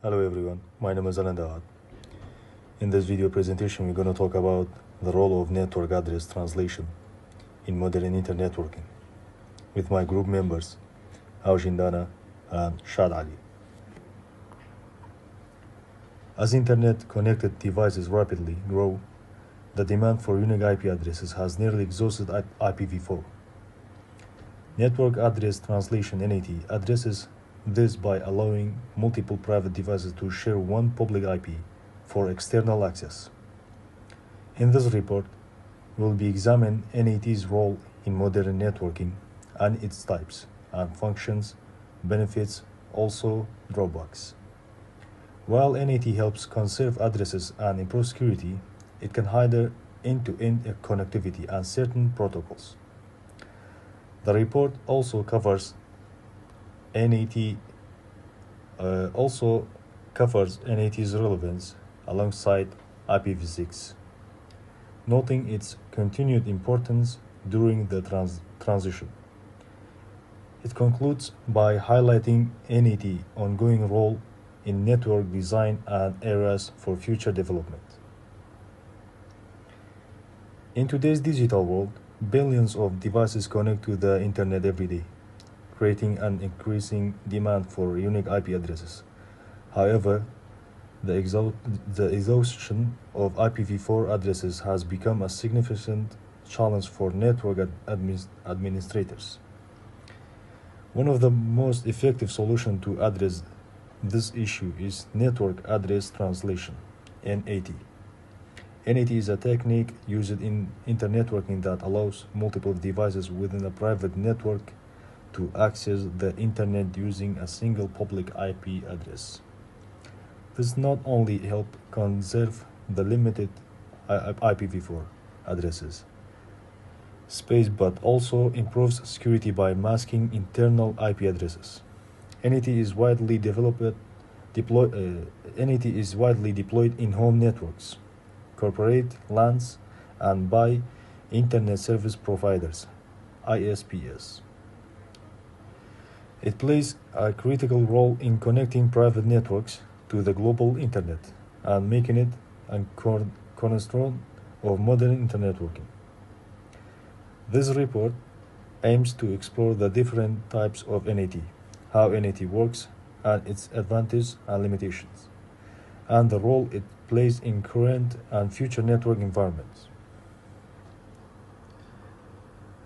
Hello everyone, my name is Alan Dawad. In this video presentation, we're going to talk about the role of network address translation in modern internet networking with my group members, Aujin Dana and Shad Ali. As internet-connected devices rapidly grow, the demand for unique IP addresses has nearly exhausted IPv4. Network address translation (NAT) addresses this by allowing multiple private devices to share one public IP for external access. In this report, we'll be examining NAT's role in modern networking and its types and functions, benefits, also drawbacks. While NAT helps conserve addresses and improve security, it can hinder end-to-end connectivity and certain protocols. The report also covers NAT's relevance alongside IPv6, noting its continued importance during the transition. It concludes by highlighting NAT's ongoing role in network design and areas for future development. In today's digital world, billions of devices connect to the internet every day, creating an increasing demand for unique IP addresses. However, the exhaustion of IPv4 addresses has become a significant challenge for network administrators. One of the most effective solutions to address this issue is network address translation, NAT. NAT is a technique used in internetworking that allows multiple devices within a private network to access the internet using a single public IP address. This not only helps conserve the limited IPv4 addresses space but also improves security by masking internal IP addresses. NAT is widely deployed in home networks, corporate LANs, and by Internet Service Providers, ISPs. It plays a critical role in connecting private networks to the global internet and making it a cornerstone of modern internet networking. This report aims to explore the different types of NAT, how NAT works, and its advantages and limitations, and the role it plays in current and future network environments.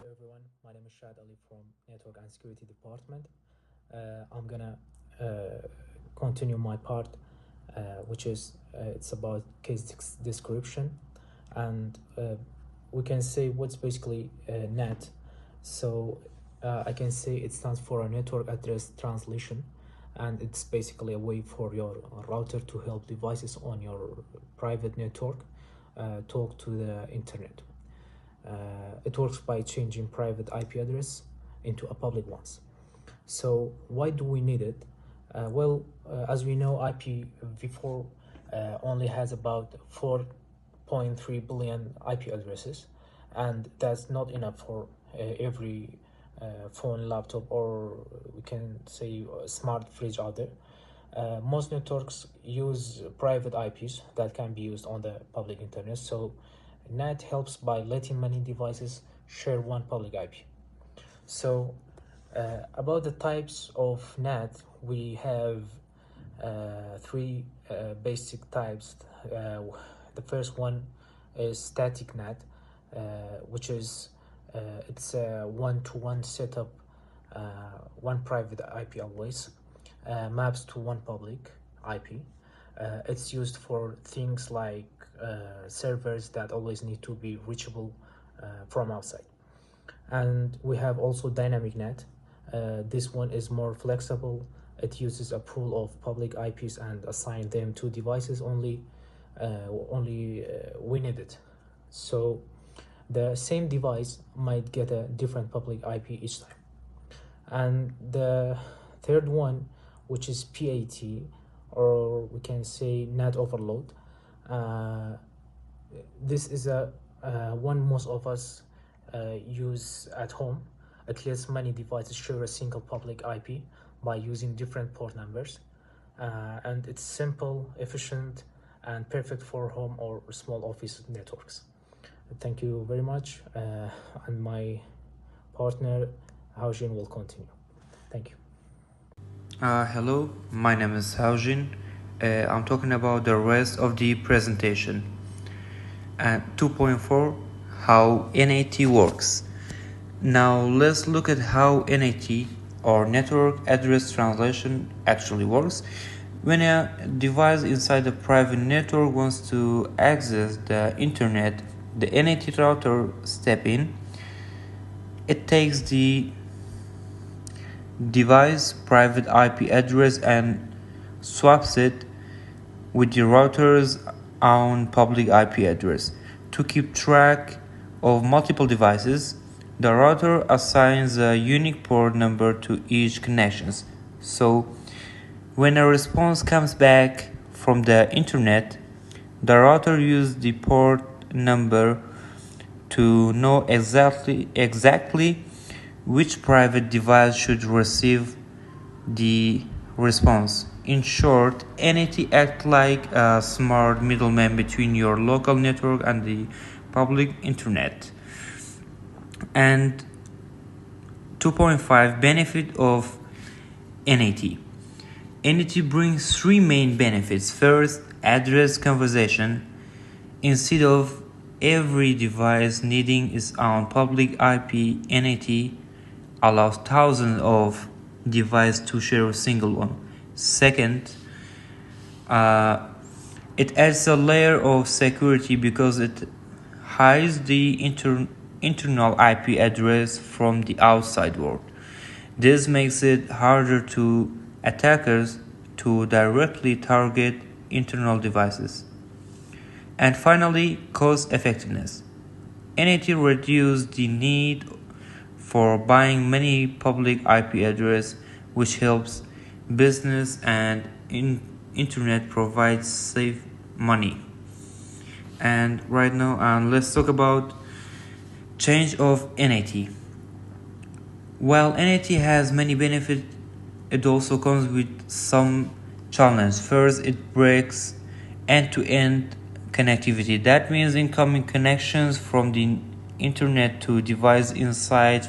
Hello everyone, my name is Shad Ali from Network and Security Department. I'm gonna continue my part, which is it's about case description, and we can say what's basically NAT. So I can say it stands for a network address translation, and it's basically a way for your router to help devices on your private network talk to the internet. It works by changing private IP address into a public ones. So why do we need it? As we know, IPv4 only has about 4.3 billion IP addresses, and that's not enough for every phone, laptop, or we can say smart fridge out there. Most networks use private IPs that can be used on the public internet, so NAT helps by letting many devices share one public IP. So about the types of NAT, we have three basic types. The first one is static NAT, which is it's a one-to-one setup, one private IP always, maps to one public IP. It's used for things like servers that always need to be reachable from outside. And we have also dynamic NAT. This one is more flexible. It uses a pool of public IPs and assign them to devices only we need it. So the same device might get a different public IP each time. And the third one, which is PAT, or we can say NAT overload. This is a one most of us use at home. It lets many devices share a single public IP by using different port numbers. and it's simple, efficient, and perfect for home or small office networks. Thank you very much, and my partner Haojin will continue. Thank you. Hello, my name is Haojin. I'm talking about the rest of the presentation. 2.4, how NAT works. Now let's look at how NAT, or Network Address Translation, actually works. When a device inside a private network wants to access the internet, the NAT router steps in. It takes the device private IP address and swaps it with the router's own public IP address. To keep track of multiple devices, the router assigns a unique port number to each connection. So, when a response comes back from the internet, the router uses the port number to know exactly which private device should receive the response. In short, NAT acts like a smart middleman between your local network and the public internet. And 2.5 benefit of NAT. NAT brings three main benefits. First, address conversation. Instead of every device needing its own public IP, NAT allows thousands of devices to share a single one. Second, it adds a layer of security because it hides the internal IP address from the outside world. This makes it harder to attackers to directly target internal devices. And finally, cost effectiveness. NAT reduces the need for buying many public IP addresses, which helps business and internet provides save money. And right now, let's talk about change of NAT. While NAT has many benefits, it also comes with some challenges. First, it breaks end-to-end connectivity. That means incoming connections from the internet to device inside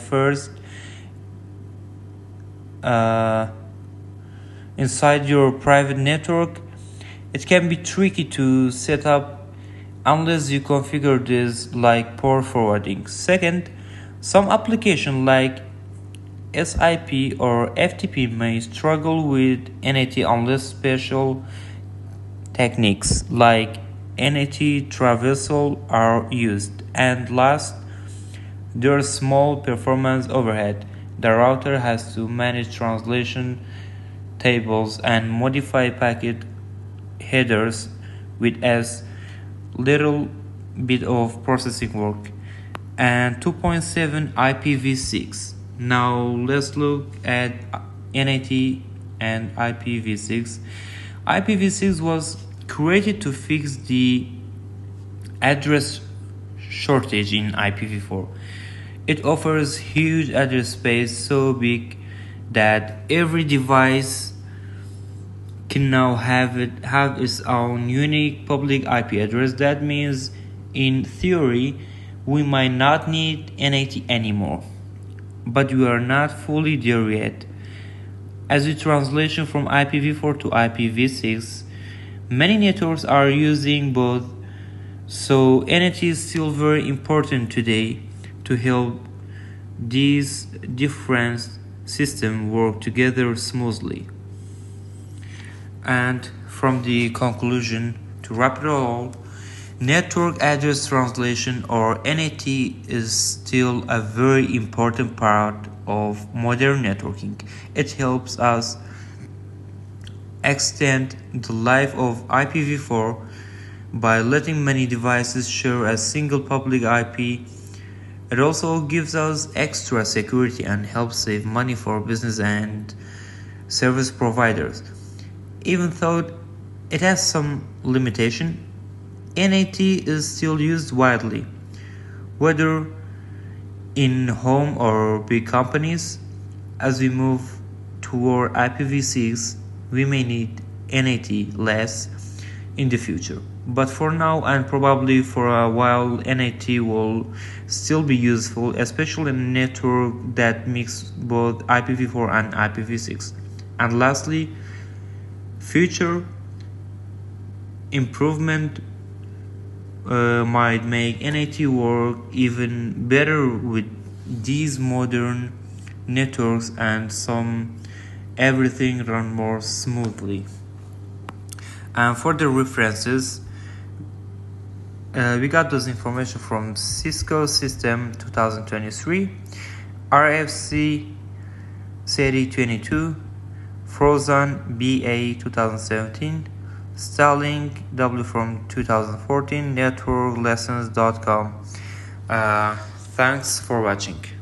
inside your private network. It can be tricky to set up unless you configure this, like port forwarding. Second, some applications like SIP or FTP may struggle with NAT unless special techniques like NAT traversal are used. And last, there's small performance overhead. The router has to manage translation tables and modify packet headers with as little bit of processing work. And 2.7 IPv6. Now let's look at NAT and IPv6. IPv6 was created to fix the address shortage in IPv4. It offers huge address space, so big that every device can now have its own unique public IP address. That means, in theory, we might not need NAT anymore, but we are not fully there yet. As with translation from IPv4 to IPv6, many networks are using both, so NAT is still very important today to help these different systems work together smoothly. And from the conclusion, to wrap it all, network address translation, or NAT, is still a very important part of modern networking. It helps us extend the life of IPv4 by letting many devices share a single public IP. It also gives us extra security and helps save money for business and service providers. Even though it has some limitation, NAT is still used widely, whether in home or big companies. As we move toward IPv6, we may need NAT less in the future. But for now and probably for a while, NAT will still be useful, especially in a network that mix both IPv4 and IPv6. And lastly, future improvement might make NAT work even better with these modern networks and everything run more smoothly. And for the references, we got those information from Cisco System 2023, RFC Series 22, Frozen BA 2017, Starlink W from 2014, networklessons.com. Thanks for watching.